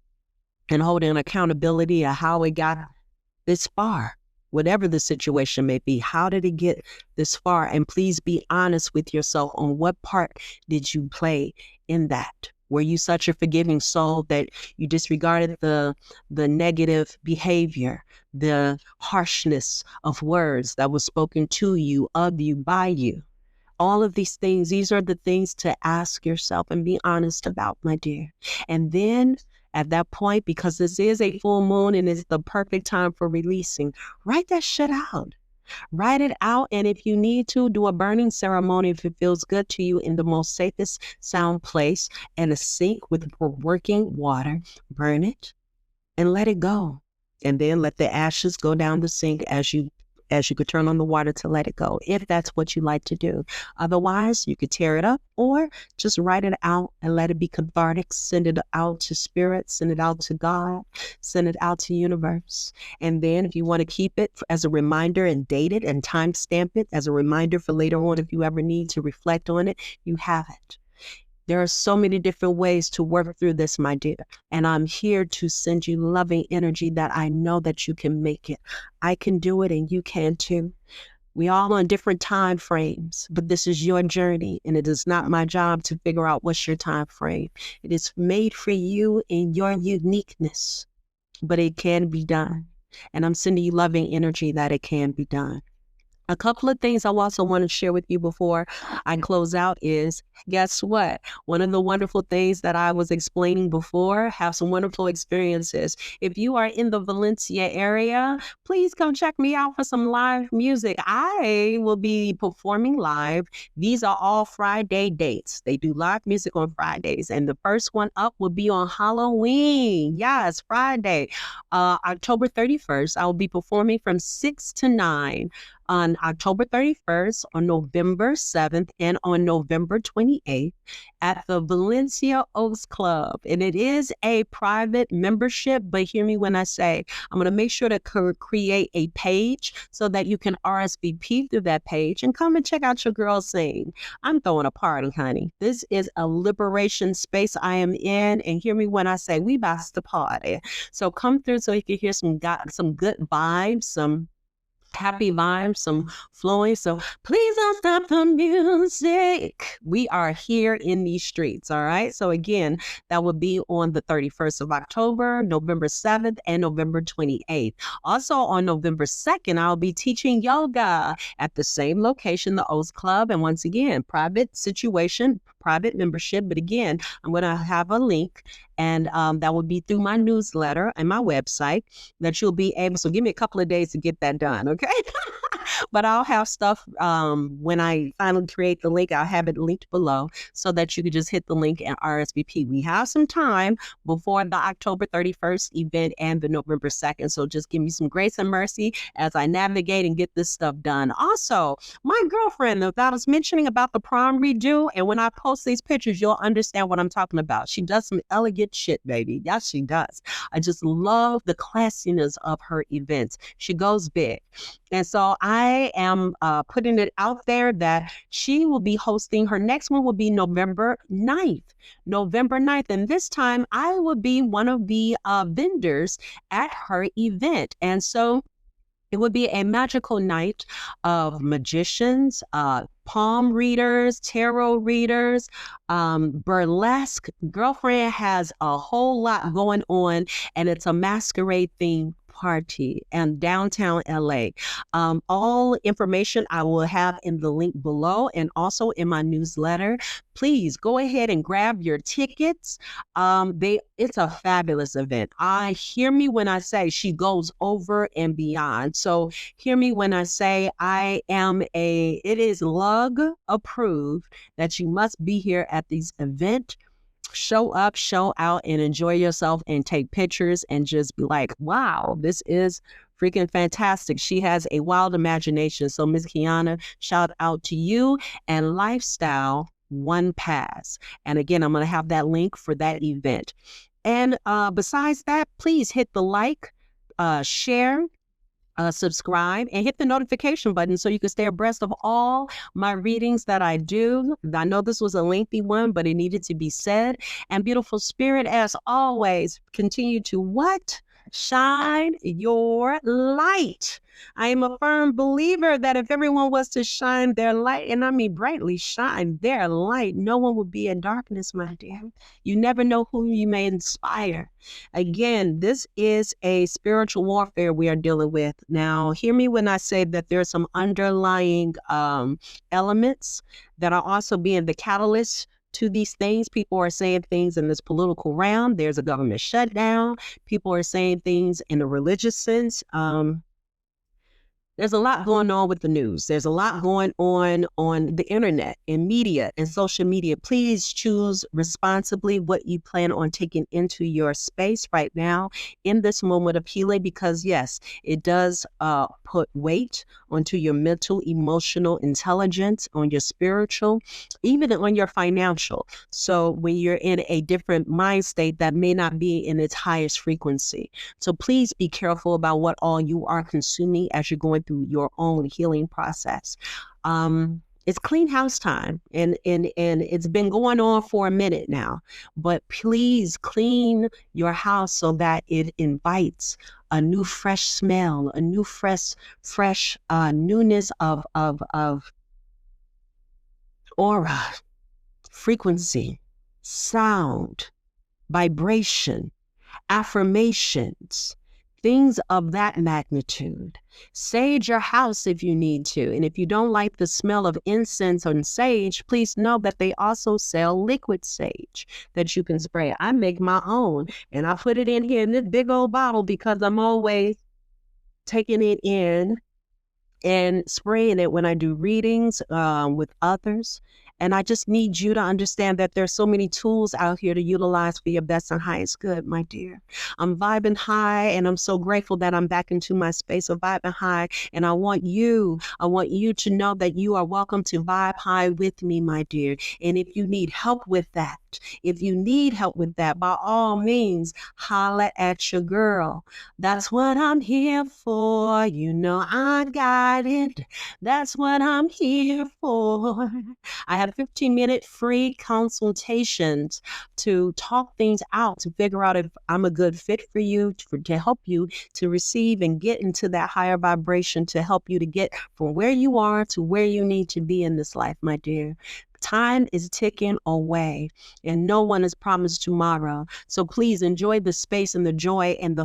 and holding accountability of how it got this far, whatever the situation may be. How did it get this far? And please be honest with yourself on what part did you play in that. Were you such a forgiving soul that you disregarded the negative behavior, the harshness of words that was spoken to you, of you, by you? All of these things, these are the things to ask yourself and be honest about, my dear. And then at that point, because this is a full moon and it's the perfect time for releasing, write that shit out. Write it out. And if you need to, do a burning ceremony if it feels good to you in the most safest sound place, and a sink with working water. Burn it and let it go. And then let the ashes go down the sink as you could turn on the water to let it go, if that's what you like to do. Otherwise, you could tear it up or just write it out and let it be cathartic. Send it out to spirit, send it out to God, send it out to universe. And then if you want to keep it as a reminder and date it and timestamp it as a reminder for later on, if you ever need to reflect on it, you have it. There are so many different ways to work through this, my dear. And I'm here to send you loving energy that I know that you can make it. I can do it and you can too. We all on different time frames, but this is your journey, and it is not my job to figure out what's your time frame. It is made for you in your uniqueness, but it can be done. And I'm sending you loving energy that it can be done. A couple of things I also want to share with you before I close out is, guess what? One of the wonderful things that I was explaining before, have some wonderful experiences. If you are in the Valencia area, please come check me out for some live music. I will be performing live. These are all Friday dates. They do live music on Fridays, and the first one up will be on Halloween. Yes, Friday, October 31st. I will be performing from 6 to 9. On October 31st, on November 7th, and on November 28th at the Valencia Oaks Club. And it is a private membership, but hear me when I say, I'm going to make sure to create a page so that you can RSVP through that page and come and check out your girl sing. I'm throwing a party, honey. This is a liberation space I am in, and hear me when I say we about to party. So come through so you can hear some good vibes, some happy vibes, some flowing. So please don't stop the music. We are here in these streets. All right. So again, that will be on the 31st of October, November 7th, and November 28th. Also on November 2nd, I'll be teaching yoga at the same location, the O's Club. And once again, private situation, private membership. But again, I'm going to have a link, and that will be through my newsletter and my website that you'll be able. So give me a couple of days to get that done. Okay. But I'll have stuff when I finally create the link. I'll have it linked below so that you can just hit the link and RSVP. We have some time before the October 31st event and the November 2nd. So just give me some grace and mercy as I navigate and get this stuff done. Also, my girlfriend that I was mentioning about the prom redo, and when I post these pictures, you'll understand what I'm talking about. She does some elegant shit, baby. Yes, she does. I just love the classiness of her events. She goes big. And so I am putting it out there that she will be hosting, her next one will be November 9th. November 9th. And this time I will be one of the vendors at her event. And so it would be a magical night of magicians, palm readers, tarot readers, burlesque. Girlfriend has a whole lot going on, and it's a masquerade theme party in downtown LA. All information I will have in the link below and also in my newsletter. Please go ahead and grab your tickets. It's a fabulous event. Hear me when I say she goes over and beyond. So hear me when I say it is lug approved that you must be here at this event. Show up, show out, and enjoy yourself and take pictures and just be like, wow, this is freaking fantastic. She has a wild imagination. So Ms. Kiana, shout out to you and Lifestyle One Pass. And again, I'm going to have that link for that event. And besides that, please hit the like, share, subscribe, and hit the notification button so you can stay abreast of all my readings that I do. I know this was a lengthy one, but it needed to be said. And beautiful spirit, as always, continue to what? Shine your light. I am a firm believer that if everyone was to shine their light, and I mean brightly shine their light, no one would be in darkness, my dear. You never know who you may inspire. Again, this is a spiritual warfare we are dealing with. Now, hear me when I say that there's some underlying elements that are also being the catalyst to these things. People are saying things in this political realm. There's a government shutdown. People are saying things in a religious sense. There's a lot going on with the news. There's a lot going on the internet and media and social media. Please choose responsibly what you plan on taking into your space right now in this moment of healing, because yes, it does put weight onto your mental, emotional intelligence, on your spiritual, even on your financial. So when you're in a different mind state that may not be in its highest frequency. So please be careful about what all you are consuming as you're going through your own healing process. It's clean house time, and it's been going on for a minute now, but please clean your house so that it invites a new fresh smell, a new fresh newness of aura, frequency, sound, vibration, affirmations, things of that magnitude. Sage your house if you need to. And if you don't like the smell of incense and sage, please know that they also sell liquid sage that you can spray. I make my own, and I put it in here in this big old bottle because I'm always taking it in and spraying it when I do readings with others. And I just need you to understand that there's so many tools out here to utilize for your best and highest good, my dear. I'm vibing high, and I'm so grateful that I'm back into my space of vibing high. And I want you to know that you are welcome to vibe high with me, my dear. And if you need help with that, by all means, holla at your girl. That's what I'm here for. You know I got it. That's what I'm here for. I have 15-minute free consultations to talk things out, to figure out if I'm a good fit for you, to help you to receive and get into that higher vibration, to help you to get from where you are to where you need to be in this life, my dear. Time is ticking away, and no one is promised tomorrow. So please enjoy the space and the joy and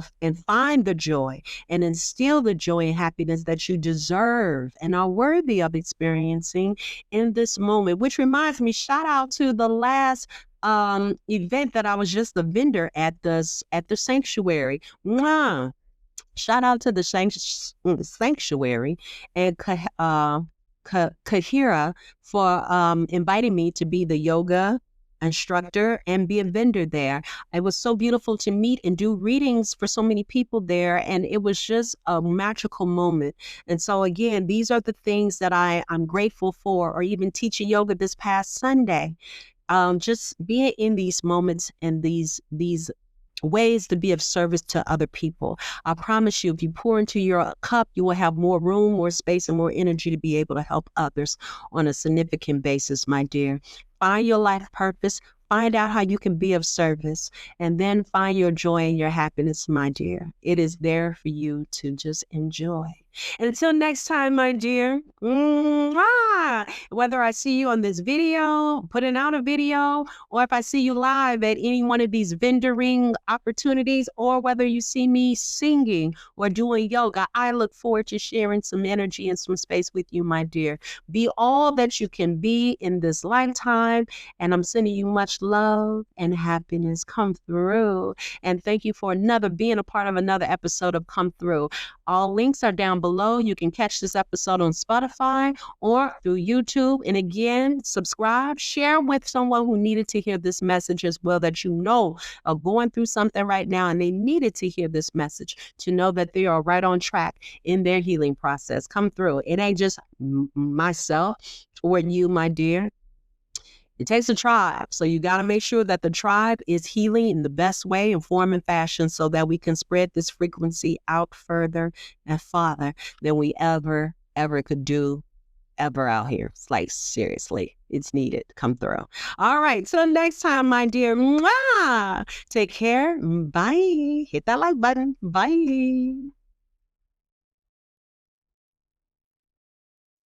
find the joy and instill the joy and happiness that you deserve and are worthy of experiencing in this moment. Which reminds me, shout out to the last event that I was just a vendor at the sanctuary. Mwah! Shout out to the sanctuary and Kahira for inviting me to be the yoga instructor and be a vendor there. It was so beautiful to meet and do readings for so many people there, and it was just a magical moment. And so again, these are the things that I'm grateful for, or even teaching yoga this past Sunday. Just being in these moments and these ways to be of service to other people. I promise you, if you pour into your cup, you will have more room, more space, and more energy to be able to help others on a significant basis, my dear. Find your life purpose. Find out how you can be of service, and then find your joy and your happiness, my dear. It is there for you to just enjoy. Until next time, my dear, whether I see you on this video, putting out a video, or if I see you live at any one of these vendoring opportunities, or whether you see me singing or doing yoga, I look forward to sharing some energy and some space with you, my dear. Be all that you can be in this lifetime, and I'm sending you much love and happiness. Come through. And thank you for being a part of another episode of Come Through. All links are down below. You can catch this episode on Spotify or through YouTube. And again, subscribe, share with someone who needed to hear this message as well, that you know are going through something right now and they needed to hear this message to know that they are right on track in their healing process. Come through. It ain't just myself or you, my dear. It takes a tribe. So you got to make sure that the tribe is healing in the best way and form and fashion so that we can spread this frequency out further and farther than we ever could do ever out here. It's like, seriously, it's needed. Come through. All right. Till next time, my dear. Mwah! Take care. Bye. Hit that like button. Bye.